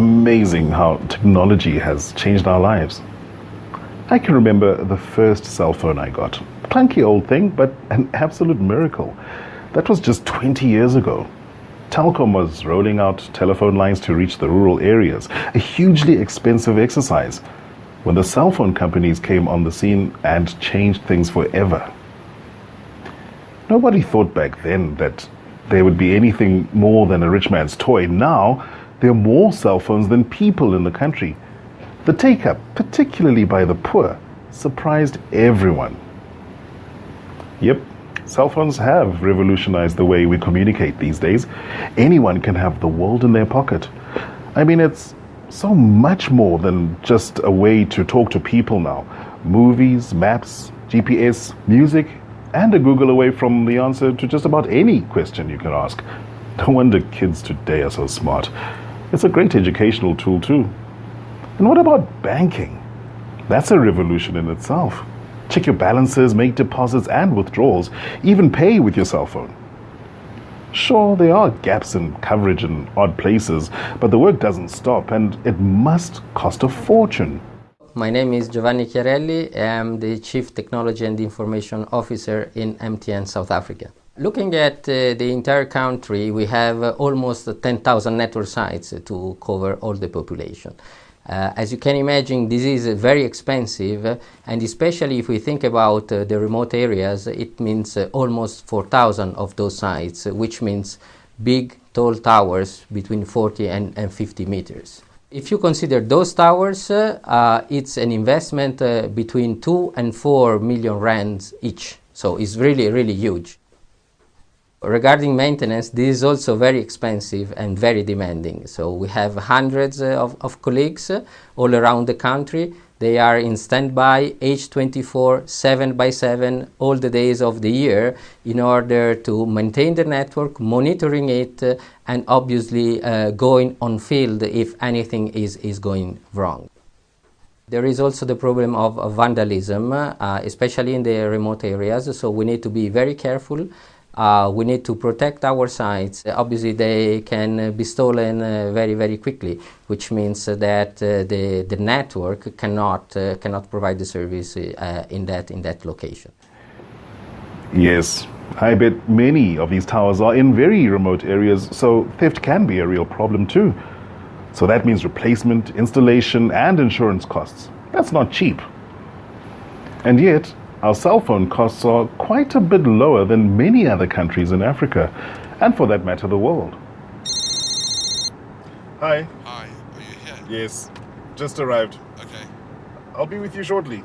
amazing how technology has changed our lives. I can remember the first cell phone I got. Clunky old thing, but an absolute miracle. That was just 20 years ago. Telkom was rolling out telephone lines to reach the rural areas, a hugely expensive exercise, when the cell phone companies came on the scene and changed things forever. Nobody thought back then that there would be anything more than a rich man's toy. Now, there are more cell phones than people in the country. The take-up, particularly by the poor, surprised everyone. Yep, cell phones have revolutionized the way we communicate these days. Anyone can have the world in their pocket. I mean, it's so much more than just a way to talk to people now. Movies, maps, GPS, music, and a Google away from the answer to just about any question you can ask. No wonder kids today are so smart. It's a great educational tool too. And what about banking? That's a revolution in itself. Check your balances, make deposits and withdrawals, even pay with your cell phone. Sure, there are gaps in coverage in odd places, but the work doesn't stop and it must cost a fortune. My name is Giovanni Chiarelli. I'm the Chief Technology and Information Officer in MTN South Africa. Looking at the entire country, we have almost 10,000 network sites to cover all the population. As you can imagine, this is very expensive, and especially if we think about the remote areas, it means almost 4,000 of those sites, which means big, tall towers between 40 and 50 meters. If you consider those towers, it's an investment between 2 and 4 million rands each, so it's really, really huge. Regarding maintenance, this is also very expensive and very demanding. So we have hundreds of colleagues all around the country. They are in standby, age 24, 7 by 7, all the days of the year in order to maintain the network, monitoring it, and obviously going on field if anything is going wrong. There is also the problem of vandalism, especially in the remote areas, so we need to be very careful. We need to protect our sites. Obviously, they can be stolen very, very quickly, which means that the network cannot provide the service in that location. Yes, I bet many of these towers are in very remote areas, so theft can be a real problem too. So that means replacement, installation, and insurance costs. That's not cheap. And yet, our cell phone costs are quite a bit lower than many other countries in Africa, and for that matter, the world. Hi. Hi, are you here? Yes, just arrived. Okay. I'll be with you shortly.